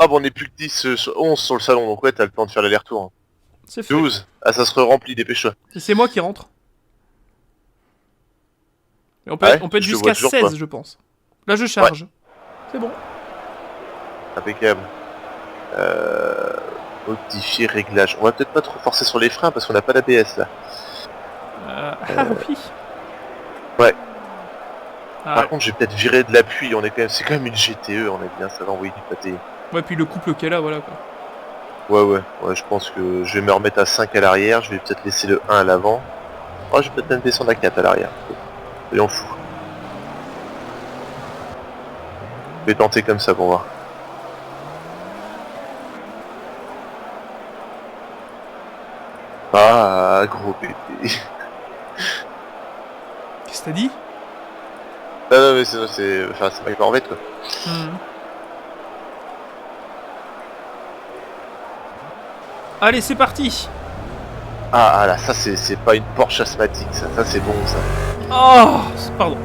Ah bon, on est plus que 10, 11 sur le salon, donc ouais, t'as le temps de faire l'aller-retour. Hein. C'est fait. 12. Ah, ça se remplit, dépêche-toi. C'est moi qui rentre. Et on peut, Ouais, on peut être je te vois jusqu'à toujours 16, pas. je pense. Là, je charge. Ouais. C'est bon. Impeccable. Modifier réglage. On va peut-être pas trop forcer sur les freins parce qu'on n'a pas d'ABS là. Ah oui. Ouais. Ah, Par contre, j'ai peut-être viré de l'appui. C'est quand même une GTE, on est bien, ça va envoyer du pâté. ouais, puis le couple qu'elle a, voilà quoi. Ouais, je pense que je vais me remettre à 5 à l'arrière. Je vais peut-être laisser le 1 à l'avant. Oh, je vais peut-être même descendre à 4 à l'arrière. Soyons fous. Je vais tenter comme ça pour voir. Ah, gros pété. Qu'est-ce que t'as dit? Non, mais c'est ma corvette quoi. Allez, c'est parti. Ah là, ça c'est pas une Porsche asthmatique, ça c'est bon ça. Oh, pardon.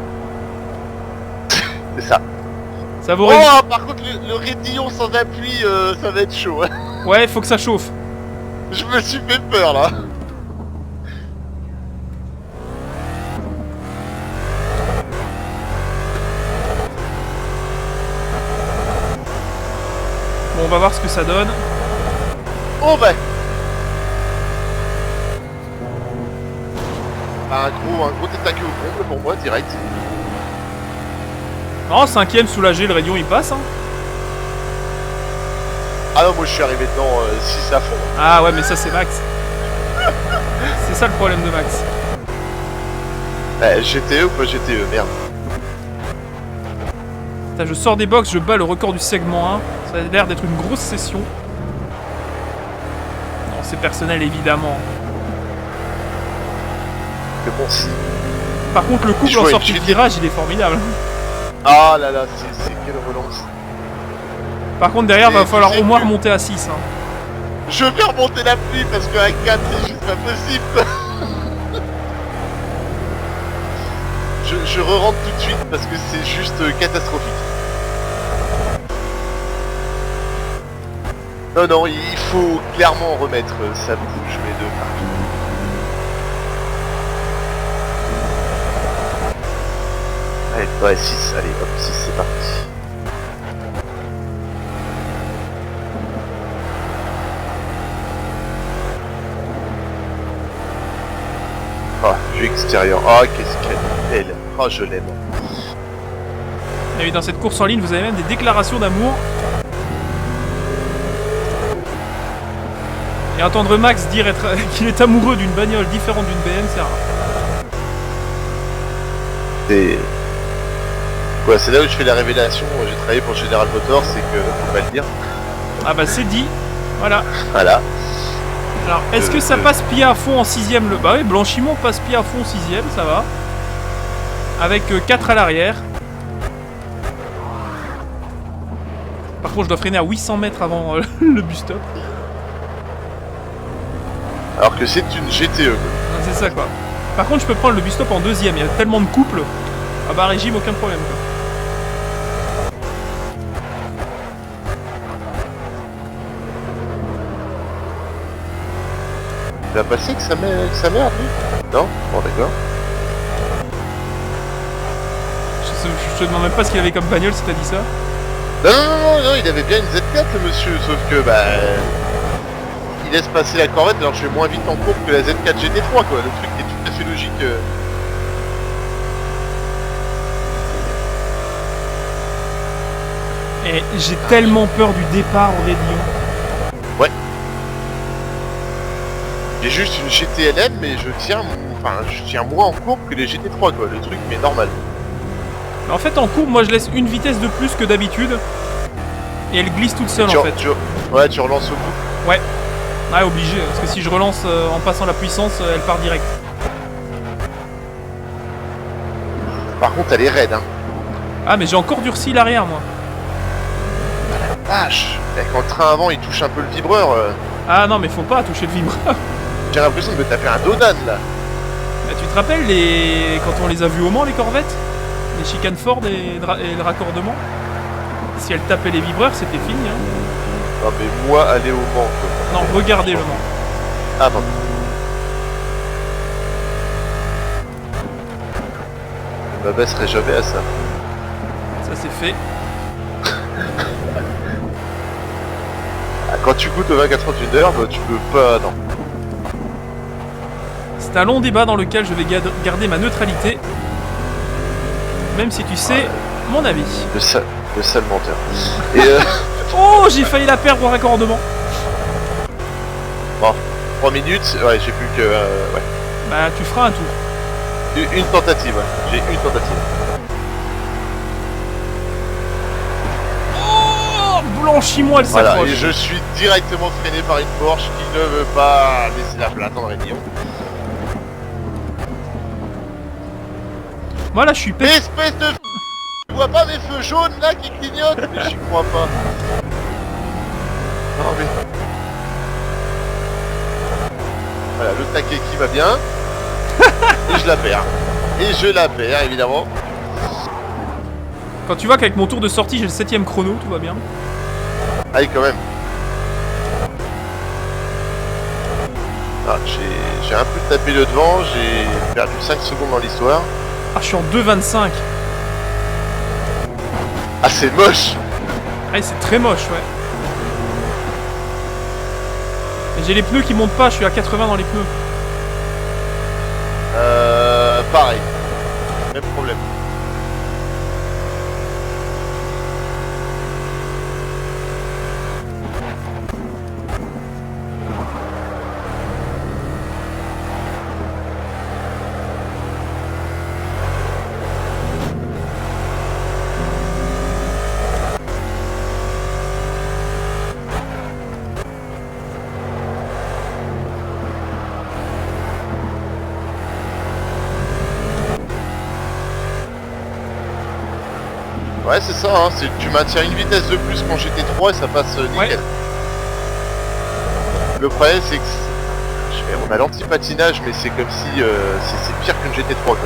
C'est ça. Ça vaut Oh, par contre le raidillon sans appui, ça va être chaud. Hein. Ouais, faut que ça chauffe. Je me suis fait peur là. Bon, on va voir ce que ça donne. Oh bah. Un gros tête à queue au comble pour moi direct. Non, 5ème soulagé, le rayon il passe. Hein. Ah non, moi je suis arrivé dedans 6 à fond. Ah ouais, mais ça c'est Max. C'est ça le problème de Max. GTE ou pas GTE, merde. Putain, je sors des box, je bats le record du segment 1. Ça a l'air d'être une grosse session. Non, c'est personnel évidemment. C'est bon si. Par contre, le couple en sortie de virage, il est formidable. Ah là là, c'est quelle relance. Par contre, derrière, va falloir au moins remonter à 6. Hein. Je vais remonter la pluie parce qu'à 4, c'est juste pas possible quoi. Je re-rentre tout de suite parce que c'est juste catastrophique. Non, il faut clairement remettre, ça bouge mes deux partout. Ouais, 6, allez, hop, 6, c'est parti. Ah, vue extérieure. Ah, qu'est-ce qu'elle est belle. Ah, je l'aime. Et oui, dans cette course en ligne, vous avez même des déclarations d'amour. Et entendre Max dire qu'il est amoureux d'une bagnole différente d'une BM, c'est rare. C'est... Quoi, c'est là où je fais la révélation. J'ai travaillé pour General Motors, c'est que faut pas le dire. Ah bah c'est dit. Voilà. Voilà. Alors, est-ce que ça passe pied à fond en 6ème? Bah oui, Blanchimont passe pied à fond en 6ème, ça va. Avec 4 à l'arrière. Par contre, je dois freiner à 800 mètres avant le bus stop. Alors que c'est une GTE. C'est ça quoi. Par contre, je peux prendre le bus stop en 2ème. Il y a tellement de couples. Ah bah régime, aucun problème quoi. Il va passer que sa mère, lui? Non? Bon, d'accord. Je te demande même pas ce qu'il avait comme bagnole si t'as dit ça. Non, il avait bien une Z4 le monsieur, sauf que bah... Il laisse passer la Corvette alors je vais moins vite en courbe que la Z4 GT3 quoi, le truc est tout à fait logique. Et j'ai tellement peur du départ au raidillon. Ouais. J'ai juste une GTLM mais je tiens moins en courbe que les GT3 quoi, le truc mais normal. Mais en fait en courbe moi je laisse une vitesse de plus que d'habitude. Et elle glisse toute seule en fait. Tu relances au bout. Ouais. Ouais obligé, parce que si je relance en passant la puissance, elle part direct. Par contre elle est raide hein. Ah mais j'ai encore durci l'arrière moi. Vache. Quand le train avant il touche un peu le vibreur. Ah non mais faut pas toucher le vibreur. J'ai l'impression de me taper un Donan là. Bah, tu te rappelles quand on les a vus au Mans les corvettes? Les chicanes Ford et le raccordement? Si elle tapait les vibreurs c'était fini hein. Non mais moi aller au Mans quoi. Non, regardez le Mans. Ah pardon. Je m'abaisserai jamais à ça. Ça c'est fait. Ah, quand tu goûtes au 24-31 bah, tu peux pas... Non. C'est un long débat dans lequel je vais garder ma neutralité. Même si tu sais mon avis. Le sale menteur. Et Oh, j'ai failli la perdre au raccordement. bon, 3 minutes, ouais j'ai plus que... ouais. Bah tu feras un tour. Une tentative, ouais. J'ai une tentative. Oh, blanchis-moi, elle Voilà, s'approche. et je suis directement freiné par une Porsche qui ne veut pas laisser la place en réunion. Moi là je suis Mais pété. espèce de... Tu vois pas mes feux jaunes là qui clignotent? Mais j'y crois pas. Non mais... Voilà, le taquet qui va bien. Et je la perds. Et je la perds évidemment. Quand tu vois qu'avec mon tour de sortie j'ai le 7ème chrono, tout va bien. Allez quand même. Ah, j'ai un peu tapé le devant, j'ai perdu 5 secondes dans l'histoire. Ah, je suis en 2,25. Ah c'est moche. Ah, c'est très moche, ouais. Et j'ai les pneus qui montent pas, je suis à 80 dans les pneus. Pareil. Même problème. Ouais c'est ça, hein. Tu maintiens une vitesse de plus qu'en GT3 et ça passe nickel. Ouais. Le problème c'est que on a l'anti-patinage mais c'est comme si c'est pire qu'une GT3 quoi.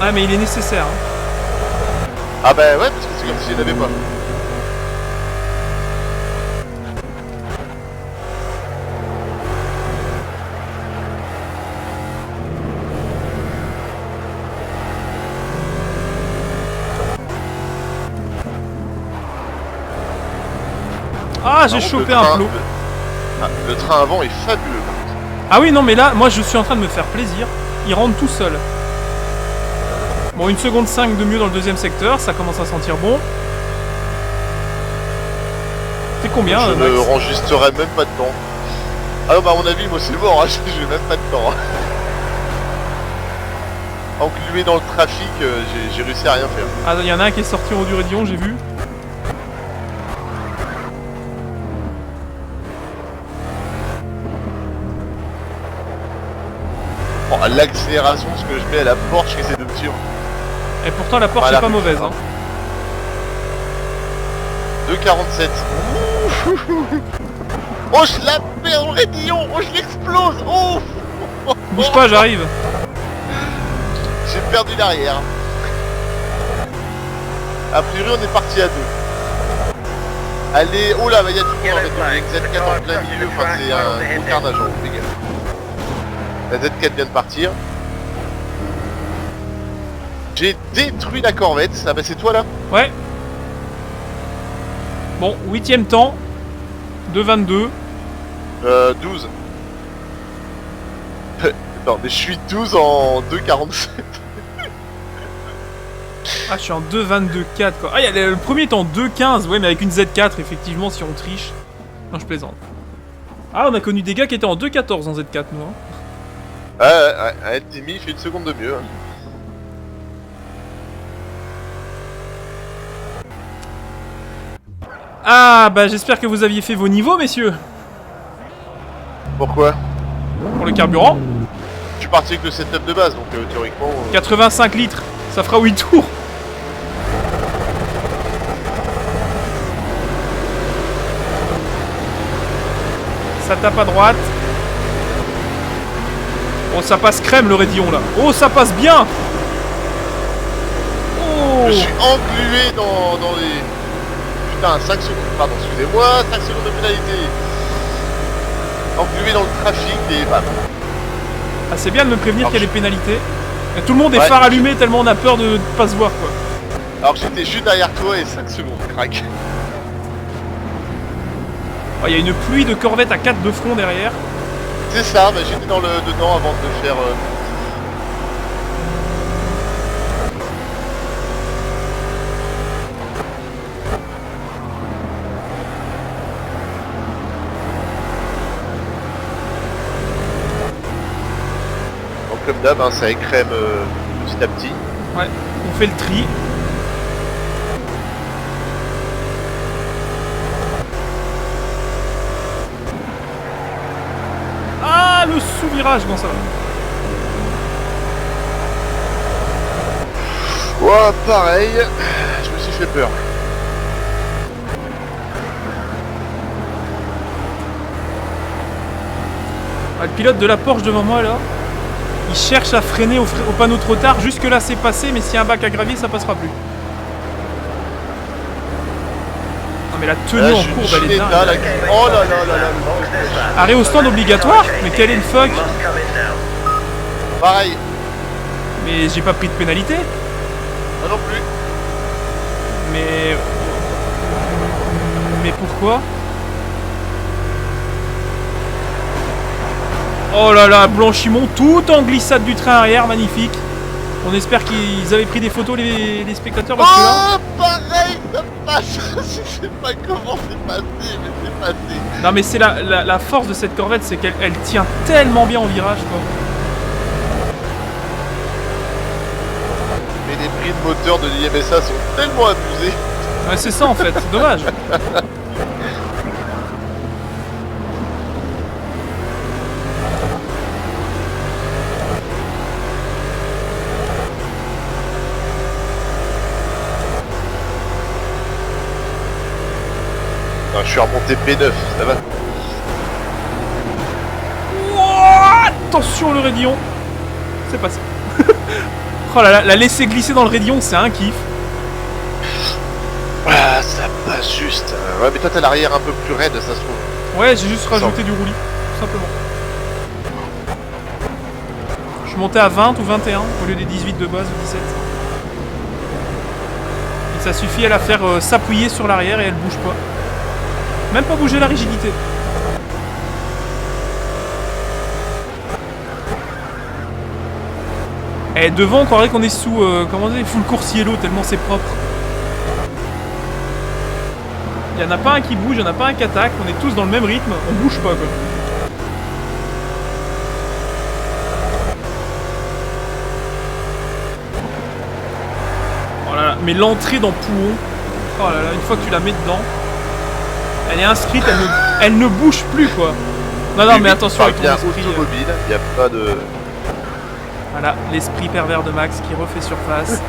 Ah, mais il est nécessaire. Hein. Ah bah ouais parce que c'est comme s'il n'y en avait pas. Ah, j'ai Par contre, chopé le un train- plot. le train avant est fabuleux. Ah oui, non, mais là, moi, je suis en train de me faire plaisir. Il rentre tout seul. Bon, 1 seconde 5 de mieux dans le deuxième secteur, ça commence à sentir bon. C'est combien, Je Max? ne renregistrerai même pas de temps. Ah non bah à mon avis moi c'est mort, hein. J'ai même pas de temps. Hein. Englué dans le trafic, j'ai réussi à rien faire. Ah, il y en a un qui est sorti au du Raidillon, j'ai vu. Oh, l'accélération, ce que je mets à la Porsche qui essaie de me suivre. Et pourtant, la Porsche Voilà. est pas mauvaise. Hein. 2,47. Oh je la perds au raidillon. Oh je l'explose. Oh Bouge pas, j'arrive. J'ai perdu l'arrière. A priori on est parti à 2. Allez, oh là, il y a du monde en fait, une Z4 en plein milieu, enfin c'est un gros carnage en fait, les gars. La Z4 vient de partir. J'ai détruit la Corvette, ah bah c'est toi là. Ouais. Bon, 8ème temps. 2,22. 12. Non mais je suis 12 en 2,47. Ah, je suis en 2,22,4 quoi. Ah, le premier est en 2,15. Ouais, mais avec une Z4, effectivement, si on triche. Non, je plaisante. Ah, on a connu des gars qui étaient en 2,14 en Z4, nous. Hein. Ouais, Timmy fait une seconde de mieux. Hein. Ah, bah j'espère que vous aviez fait vos niveaux, messieurs. Pourquoi? Pour le carburant. Je suis parti avec le setup de base, donc théoriquement... 85 litres. Ça fera 8 tours. Ça tape à droite. Oh, ça passe crème le raidillon là. Oh, ça passe bien. Oh. Je suis englué dans les... putain, 5 secondes, pardon, excusez-moi, 5 secondes de pénalité. Englué dans le trafic et bam. Ah, c'est bien de me prévenir Alors, qu'il y a des pénalités. Et tout le monde est Ouais. phare allumé tellement on a peur de pas se voir quoi. Alors j'étais juste derrière toi et 5 secondes, crac. Oh, il y a une pluie de corvettes à 4 de front derrière. C'est ça, bah, j'étais dedans avant de faire... Donc comme d'hab, hein, ça écrème petit à petit. Ouais, on fait le tri. Ah, le sous-virage, bon ça va. Ouais, pareil, je me suis fait peur. Ah, le pilote de la Porsche devant moi là, il cherche à freiner au panneau trop tard. Jusque là c'est passé, mais s'il y a un bac à gravier ça passera plus. Ah mais la tenue Là, en je courbe suis elle est état, dingue. là. Oh là là là là. Arrêt au stand obligatoire? Mais quel est le fuck? Pareil, Mais j'ai pas pris de pénalité. moi non plus. Mais pourquoi? Oh là là, Blanchimont tout en glissade du train arrière, magnifique. On espère qu'ils avaient pris des photos les spectateurs parce que là... Oh, pareil, ça passe. Je sais pas comment c'est passé, mais c'est passé. Non mais c'est la force de cette Corvette, c'est qu'elle tient tellement bien en virage quoi. Mais les prix de moteur de l'IMSA sont tellement abusés. Ouais c'est ça en fait, c'est dommage. Non, je suis remonté P9, ça va. Ouah, attention le raidillon. C'est passé. Oh là là, la laisser glisser dans le raidillon, c'est un kiff. Ah, ça passe juste. Ouais, mais toi t'as l'arrière un peu plus raide, ça se trouve. Ouais, j'ai juste rajouté du roulis, tout simplement. Je suis monté à 20 ou 21 au lieu des 18 de base ou 17. Et ça suffit à la faire s'appuyer sur l'arrière et elle bouge pas. Même pas bouger la rigidité. Et devant, on croirait qu'on est sous, comment dire, full course yellow, tellement c'est propre. Il y en a pas un qui bouge, il y en a pas un qui attaque, on est tous dans le même rythme, on bouge pas quoi. Oh là là, mais l'entrée dans Pouhon, oh là là, une fois que tu la mets dedans, elle est inscrite, elle ne bouge plus quoi. Non non mais attention avec ton bien esprit. automobile, il y a pas de... Voilà, l'esprit pervers de Max qui refait surface.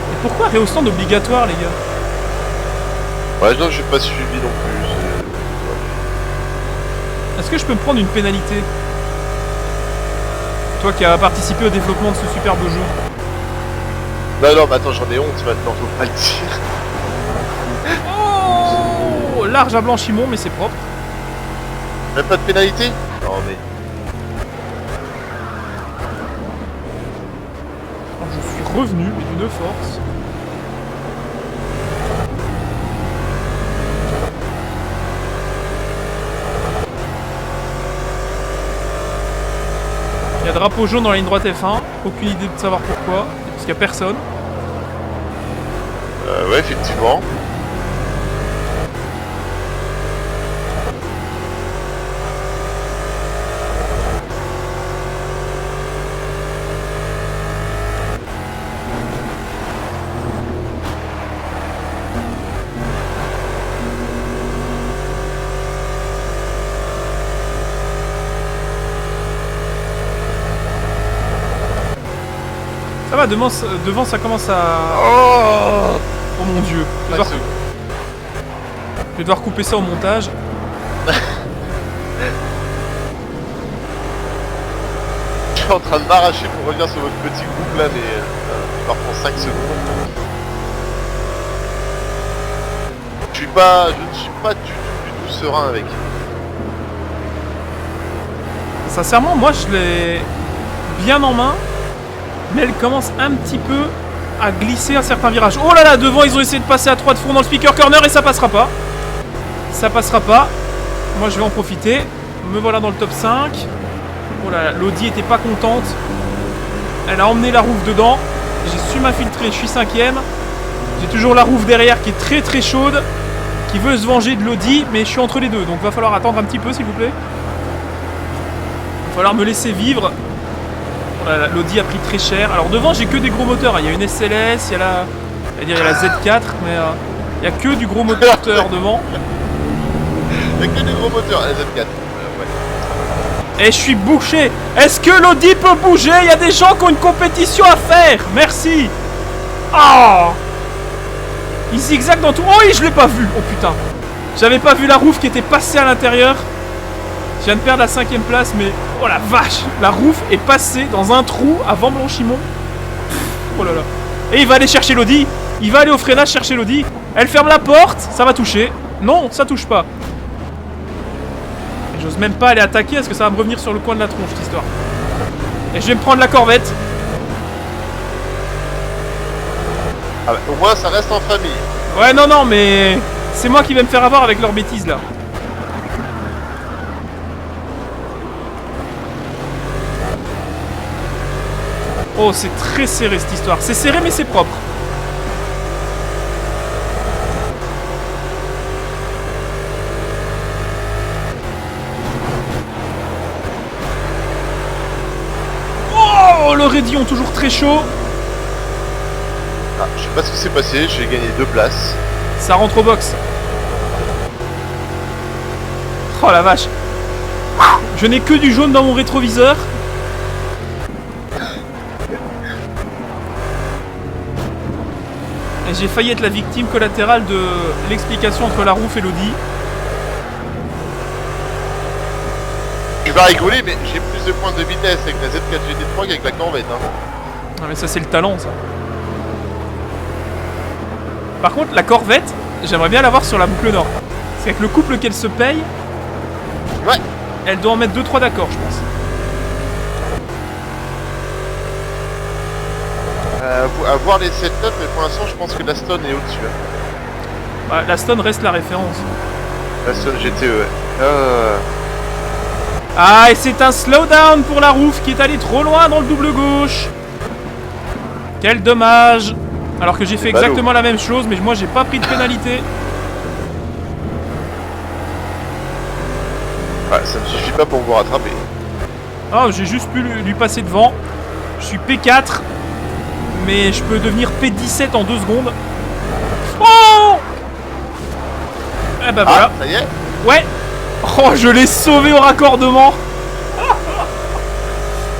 Et pourquoi arrêt au stand obligatoire les gars? Ouais, non, j'ai pas suivi non plus. Est-ce que je peux me prendre une pénalité? Toi qui as participé au développement de ce superbe jeu. Non, non, mais attends, j'en ai honte maintenant, faut pas le dire. Oh, large à Blanchimont, mais c'est propre. Même pas de pénalité? Non, mais... Oh, je suis revenu, mais d'une force. Il y a drapeau jaune dans la ligne droite F1, aucune idée de savoir pourquoi, parce qu'il n'y a personne. Ouais, effectivement. Ça va, devant ça commence à... Oh, Oh mon dieu. Cinq secondes. Je vais devoir couper ça au montage. Je suis en train de m'arracher pour revenir sur votre petit groupe là, mais je pars pour 5 secondes. Je ne suis pas du tout serein avec. Sincèrement, moi je l'ai bien en main, mais elle commence un petit peu à glisser à certains virages. Oh là là, devant ils ont essayé de passer à 3 de fond dans le speaker corner et ça passera pas. Ça passera pas. Moi je vais en profiter. Me voilà dans le top 5. Oh là là, l'Audi était pas contente. Elle a emmené la roue dedans. J'ai su m'infiltrer, je suis 5ème. J'ai toujours la roue derrière qui est très très chaude, qui veut se venger de l'Audi, mais je suis entre les deux, donc va falloir attendre un petit peu s'il vous plaît. Va falloir me laisser vivre. Voilà, l'Audi a pris très cher. Alors devant j'ai que des gros moteurs, il y a une SLS, il y a la Z4, mais il y a que du gros moteur devant. Il y a que des gros moteurs, la Z4. Ouais. Et je suis bouché. Est-ce que l'Audi peut bouger? Il y a des gens qui ont une compétition à faire. Merci. Oh, il zigzague dans tout. Oh oui, je l'ai pas vu. Oh putain. J'avais pas vu la roue qui était passée à l'intérieur. Je viens de perdre la 5ème place, mais oh la vache, la roue est passée dans un trou avant Blanchimont. Oh là là. Et il va aller chercher l'Audi. Il va aller au freinage chercher l'Audi. Elle ferme la porte, ça va toucher. Non, ça touche pas. J'ose même pas aller attaquer parce que ça va me revenir sur le coin de la tronche cette histoire. Et je vais me prendre la Corvette. Ah bah, au moins ça reste en famille. Ouais non mais c'est moi qui vais me faire avoir avec leurs bêtises là. Oh c'est très serré cette histoire. C'est serré mais c'est propre. Oh le Raidillon toujours très chaud. Ah, je sais pas ce qui s'est passé, j'ai gagné 2 places. Ça rentre au box. Oh la vache. Je n'ai que du jaune dans mon rétroviseur. Et j'ai failli être la victime collatérale de l'explication entre la roue et l'Audi. Tu vas rigoler, mais j'ai plus de points de vitesse avec la Z4 GT3 qu'avec la Corvette. Hein. Ah mais ça c'est le talent ça. Par contre la Corvette, j'aimerais bien l'avoir sur la boucle nord. C'est avec le couple qu'elle se paye. Ouais. Elle doit en mettre 2-3 d'accord je pense. À voir les setups, mais pour l'instant je pense que l'Aston est au-dessus. Hein. Bah, la Stone reste la référence. L'Aston GTE, ouais. Ah et c'est un slowdown pour la roue qui est allée trop loin dans le double gauche. Quel dommage. Alors que j'ai fait exactement la même chose, mais moi j'ai pas pris de pénalité. Ouais, ça ne suffit pas pour vous rattraper. Oh, j'ai juste pu lui passer devant. Je suis P4, mais je peux devenir P17 en 2 secondes. Oh! Eh ben voilà. Ça y est. Ouais. Oh, je l'ai sauvé au raccordement.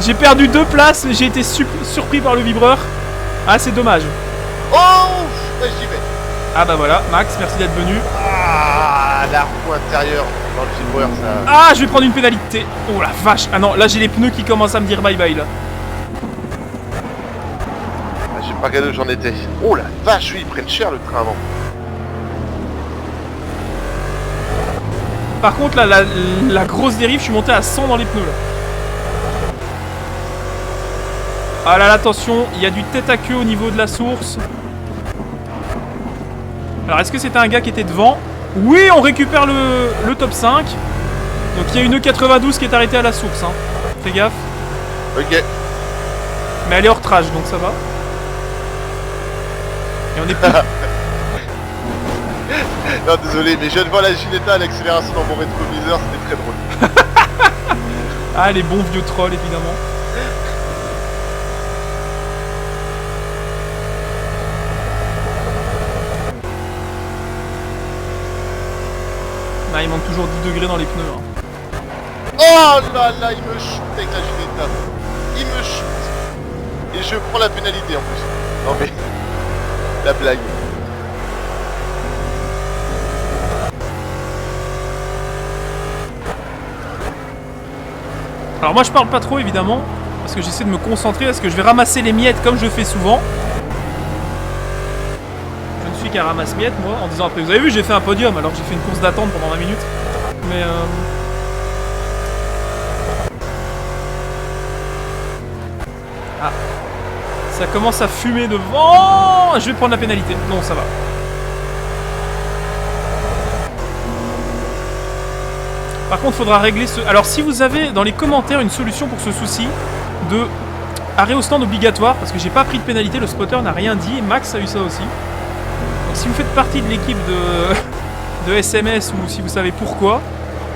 J'ai perdu 2 places, mais j'ai été surpris par le vibreur. Ah, c'est dommage. Oh, là j'y vais. Ah bah voilà, Max, merci d'être venu. Ah, la roue intérieure dans le vibreur, ça. Ah, je vais prendre une pénalité. Oh la vache. Ah non, là j'ai les pneus qui commencent à me dire bye bye là. Ah, j'ai pas regardé où j'en étais. Oh la vache, oui, ils prennent cher le train avant. Par contre là, la grosse dérive, je suis monté à 100 dans les pneus là. Ah là là, attention, il y a du tête à queue au niveau de la source. Alors est-ce que c'était un gars qui était devant? Oui, on récupère le top 5. Donc il y a une E92 qui est arrêtée à la source, hein. Fais gaffe. Ok. Mais elle est hors trage, donc ça va. Et on est plus... Non, désolé, mais je viens de voir la Ginetta à l'accélération dans mon rétroviseur, c'était très drôle. Ah, les bons vieux trolls, évidemment. Ah, il manque toujours 10 degrés dans les pneus. Hein. Oh là là, il me shoot avec la Ginetta. Il me shoot. Et je prends la pénalité en plus. Non mais... La blague. Alors moi je parle pas trop évidemment, parce que j'essaie de me concentrer, parce que je vais ramasser les miettes comme je fais souvent. Je ne suis qu'un ramasse-miettes moi, en disant après, vous avez vu j'ai fait un podium, alors que j'ai fait une course d'attente pendant 20 minutes. Mais Ah, ça commence à fumer devant. Je vais prendre la pénalité, non ça va. Par contre, faudra régler ce... Alors, si vous avez dans les commentaires une solution pour ce souci de arrêt au stand obligatoire, parce que j'ai pas pris de pénalité, le spotter n'a rien dit, et Max a eu ça aussi. Donc, si vous faites partie de l'équipe de SMS ou si vous savez pourquoi,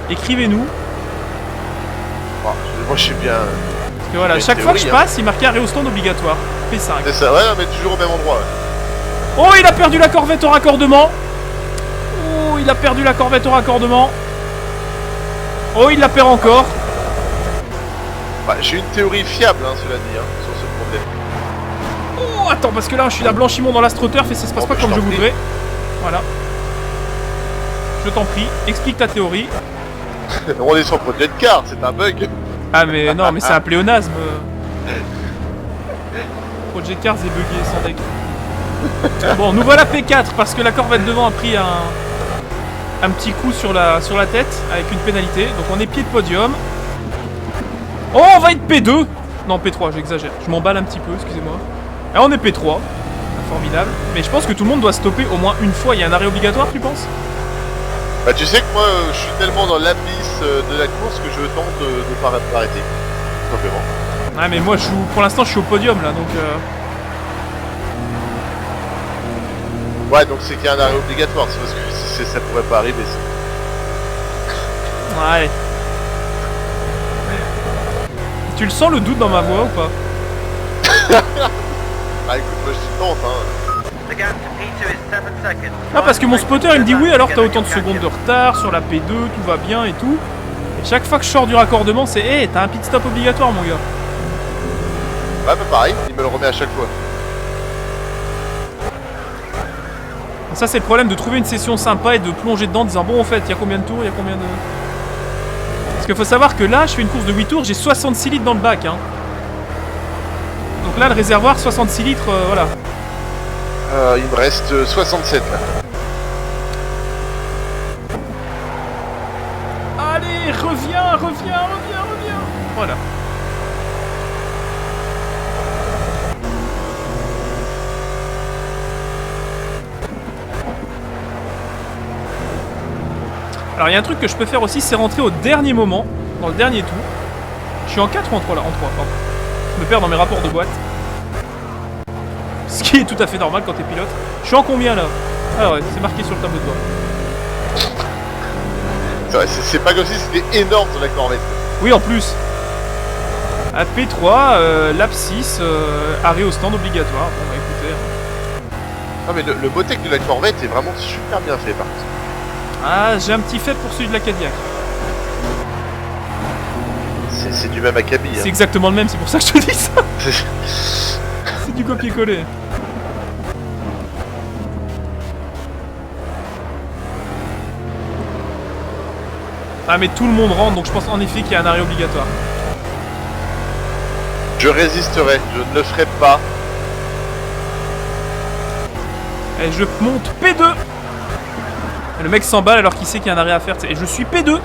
écrivez-nous. Oh, moi, je suis bien. Parce que voilà, chaque fois que je passe, il marquait arrêt au stand obligatoire. P5. C'est ça, ouais, mais toujours au même endroit. Ouais. Oh, il a perdu la corvette au raccordement. Oh, il a perdu la corvette au raccordement. Oh, il la perd encore. Bah, j'ai une théorie fiable, hein, cela dit, hein, sur ce problème. Oh, attends, parce que là, je suis à blanchiment dans l'astroturf et ça se passe pas comme je voudrais. Voilà. Je t'en prie, explique ta théorie. On est sur Project Car, c'est un bug. Ah, mais non, mais c'est un pléonasme. Project Cars est bugué, sans deck. Bon, nous voilà P4 parce que la corvette devant a pris un petit coup sur la tête avec une pénalité. Donc on est pied de podium. Oh, on va être P2. Non, P3, j'exagère. Je m'emballe un petit peu, excusez-moi. Et on est P3. Formidable. Mais je pense que tout le monde doit stopper au moins une fois. Il y a un arrêt obligatoire, tu penses? Bah tu sais que moi je suis tellement dans l'abysse de la course que je tente de pas arrêter. Tout simplement. Ouais, mais moi pour l'instant je suis au podium là donc Ouais, donc c'est qu'il y a un arrêt obligatoire, c'est parce que ça pourrait pas arriver. Ouais. Tu le sens le doute dans ma voix ou pas? Ah écoute, moi je tente hein. Ah, parce que mon spotter il me dit oui alors t'as autant de secondes de retard sur la P2, tout va bien et tout. Et chaque fois que je sors du raccordement c'est hey, t'as un pit stop obligatoire mon gars. Ouais, bah pareil, il me le remet à chaque fois. Ça c'est le problème de trouver une session sympa et de plonger dedans en disant bon en fait il y a combien de tours, il y a combien de... Parce qu'il faut savoir que là je fais une course de 8 tours, j'ai 66 litres dans le bac hein. Donc là le réservoir 66 litres voilà. Il me reste 67 là. Allez, reviens. Voilà. Alors il y a un truc que je peux faire aussi, c'est rentrer au dernier moment, dans le dernier tour. Je suis en 4 ou en 3 là? En 3, pardon. Je me perds dans mes rapports de boîte. Ce qui est tout à fait normal quand t'es pilote. Je suis en combien là? Ah ouais, c'est marqué sur le tableau de bord. C'est pas comme si c'était énorme sur la corvette. Oui en plus. À P3, lap 6, arrêt au stand obligatoire. Bon bah écoutez. Non mais le motec de la corvette est vraiment super bien fait par contre. Ah, j'ai un petit fait pour celui de la Cadillac. C'est du même acabit. C'est hein. exactement le même, c'est pour ça que je te dis ça. C'est du copier-coller. Ah mais tout le monde rentre, donc je pense en effet qu'il y a un arrêt obligatoire. Je résisterai, je ne le ferai pas. Et je monte P2. Et le mec s'emballe alors qu'il sait qu'il y a un arrêt à faire. Et je suis P2. Qu'est-ce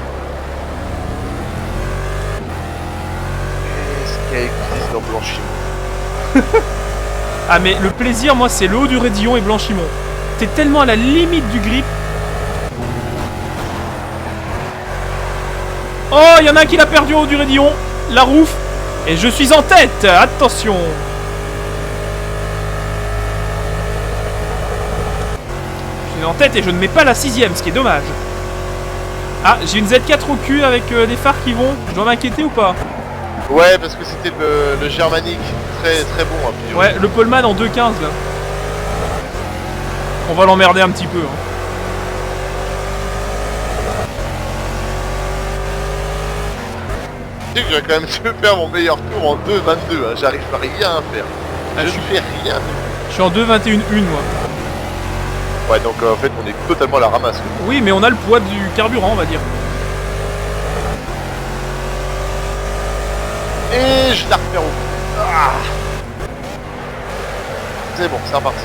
qu'il y a écrit dans Blanchimont? Ah mais le plaisir, moi, c'est le haut du Raidillon et Blanchimont. T'es tellement à la limite du grip. Oh, il y en a un qui l'a perdu au haut du Raidillon. La rouf. Et je suis en tête. Attention. Je suis en tête et je ne mets pas la 6ème, ce qui est dommage. Ah, j'ai une Z4 au cul avec des phares qui vont. Je dois m'inquiéter ou pas? Ouais, parce que c'était le germanique. Très très bon. Hein, ouais, le Poleman en 2.15 là. On va l'emmerder un petit peu. Hein. Tu sais que j'aurais quand même pu faire mon meilleur tour en 2.22. Hein. J'arrive à rien à faire. Ah, je ne fais rien. Je suis en 2.21.1 moi. Ouais, donc en fait on est totalement à la ramasse. Oui, mais on a le poids du carburant, on va dire. Et je la repère au bout. Ah. C'est bon, c'est reparti.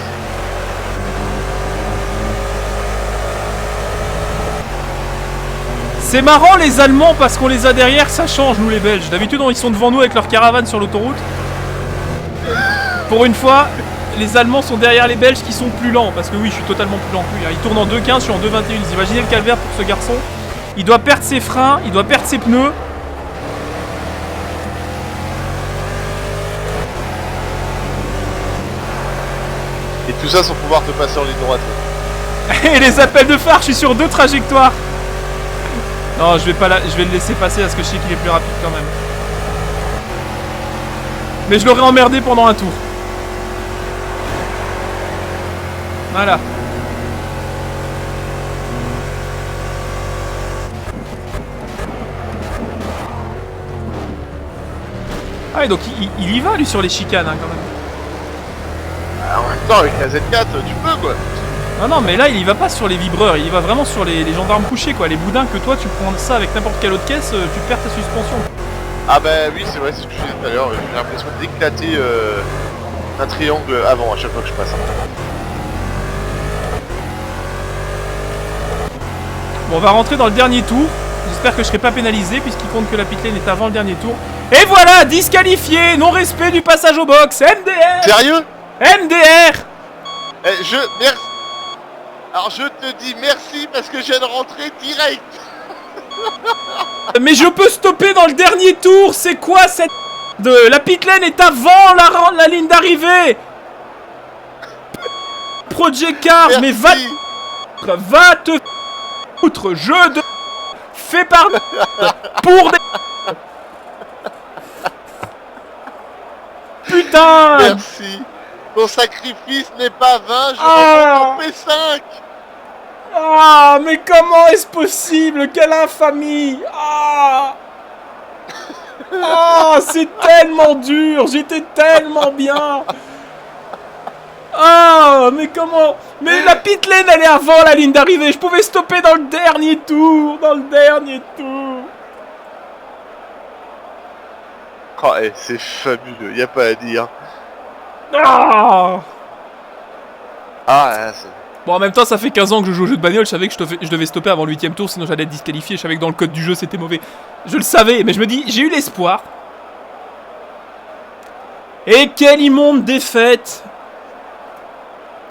C'est marrant les Allemands parce qu'on les a derrière, ça change nous les Belges. D'habitude ils sont devant nous avec leur caravane sur l'autoroute. Pour une fois, les Allemands sont derrière les Belges qui sont plus lents. Parce que oui, je suis totalement plus lent que lui. Il tourne en 2.15, je suis en 2.21. Vous imaginez le calvaire pour ce garçon. Il doit perdre ses freins, il doit perdre ses pneus. Et tout ça sans pouvoir te passer en ligne droite. Et les appels de phare, je suis sur 2 trajectoires. Non, je vais le laisser passer parce que je sais qu'il est plus rapide quand même. Mais je l'aurais emmerdé pendant un tour. Voilà. Ah, et donc il y va lui sur les chicanes hein, quand même. En même temps, avec la Z4, tu peux quoi. Non, mais là il y va pas sur les vibreurs, il y va vraiment sur les gendarmes couchés quoi. Les boudins que toi tu prends ça avec n'importe quelle autre caisse, tu perds ta suspension. Ah bah oui, c'est vrai, c'est ce que je disais tout à l'heure. J'ai l'impression d'éclater un triangle avant à chaque fois que je passe. Bon, on va rentrer dans le dernier tour. J'espère que je serai pas pénalisé puisqu'il compte que la pit lane est avant le dernier tour. Et voilà, disqualifié, non-respect du passage au box, MDR. Sérieux? MDR. Merci. Alors je te dis merci parce que je viens de rentrer direct. Mais je peux stopper dans le dernier tour. C'est quoi cette la pit lane est avant la ligne d'arrivée. Project Car, mais va te foutre, jeu de fait par pour des putain. Merci. Ton sacrifice n'est pas vain, je reprends en P5. Ah, mais comment est-ce possible? Quelle infamie! Ah! Ah, c'est tellement dur! J'étais tellement bien! Ah, mais comment? Mais la pit lane, elle est avant la ligne d'arrivée! Je pouvais stopper dans le dernier tour! Dans le dernier tour! Oh, c'est fabuleux, y a pas à dire. Ah! Ah, c'est... Bon, en même temps, ça fait 15 ans que je joue au jeu de bagnole, je savais que je devais stopper avant le 8ème tour, sinon j'allais être disqualifié, je savais que dans le code du jeu c'était mauvais. Je le savais, mais je me dis, j'ai eu l'espoir. Et quelle immonde défaite!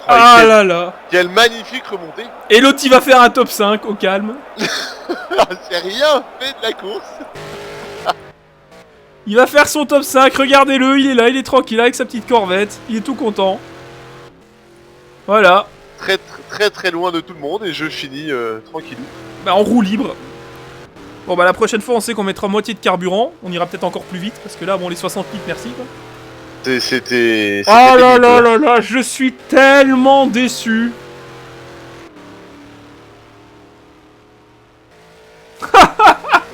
Oh, ah là là! Quelle magnifique remontée! Et l'autre il va faire un top 5, au calme. C'est rien fait de la course! Il va faire son top 5, regardez-le, il est là, il est tranquille avec sa petite corvette, il est tout content. Voilà. Très loin de tout le monde et je finis tranquillou. Bah en roue libre. Bon bah la prochaine fois on sait qu'on mettra moitié de carburant, on ira peut-être encore plus vite parce que là bon les 60 litres merci quoi. C'était oh là là là là, je suis tellement déçu.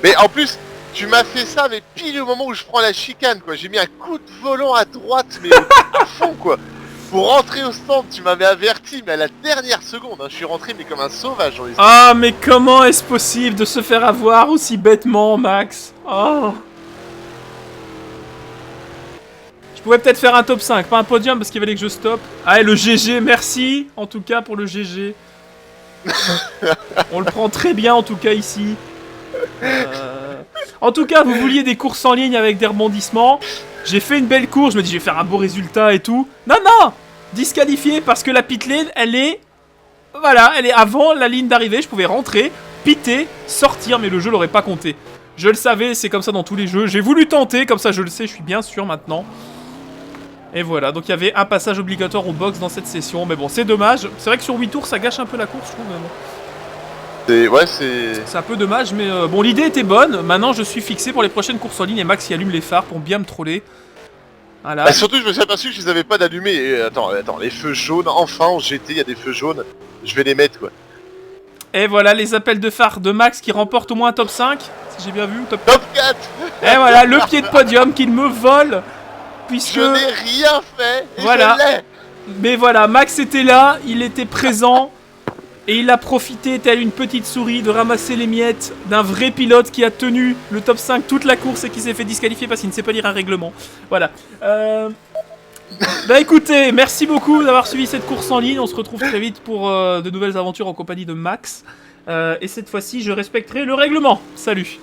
Mais en plus tu m'as fait ça mais pile au moment où je prends la chicane quoi, j'ai mis un coup de volant à droite mais à fond quoi. Pour rentrer au stand, tu m'avais averti, mais à la dernière seconde, hein, je suis rentré mais comme un sauvage dans les stands. Ah, mais comment est-ce possible de se faire avoir aussi bêtement, Max? Oh. Je pouvais peut-être faire un top 5, pas un podium parce qu'il fallait que je stoppe. Ah, et le GG, merci en tout cas pour le GG. On le prend très bien en tout cas ici. En tout cas, vous vouliez des courses en ligne avec des rebondissements. J'ai fait une belle course, je me dis je vais faire un beau résultat et tout. Non, non! Disqualifié parce que la pit lane, elle est... Voilà, elle est avant la ligne d'arrivée. Je pouvais rentrer, piter, sortir, mais le jeu l'aurait pas compté. Je le savais, c'est comme ça dans tous les jeux. J'ai voulu tenter, comme ça je le sais, je suis bien sûr maintenant. Et voilà, donc il y avait un passage obligatoire au box dans cette session. Mais bon, c'est dommage. C'est vrai que sur 8 tours, ça gâche un peu la course, je trouve. Mais bon. Ouais, c'est un peu dommage, mais bon, l'idée était bonne. Maintenant, je suis fixé pour les prochaines courses en ligne et Max y allume les phares pour bien me troller. Voilà. Bah, surtout, je me suis aperçu que je les avais pas d'allumés. Attends, les feux jaunes, enfin en GT, il y a des feux jaunes. Je vais les mettre, quoi. Et voilà, les appels de phare de Max qui remporte au moins un top 5. Si j'ai bien vu, top 4. Et voilà, le pied de podium qu'il me vole. Puisque... Je n'ai rien fait, et voilà. je l'ai. Mais voilà, Max était là, il était présent. Et il a profité, tel une petite souris, de ramasser les miettes d'un vrai pilote qui a tenu le top 5 toute la course et qui s'est fait disqualifier parce qu'il ne sait pas lire un règlement. Voilà. Bah écoutez, merci beaucoup d'avoir suivi cette course en ligne. On se retrouve très vite pour de nouvelles aventures en compagnie de Max. Et cette fois-ci, je respecterai le règlement. Salut.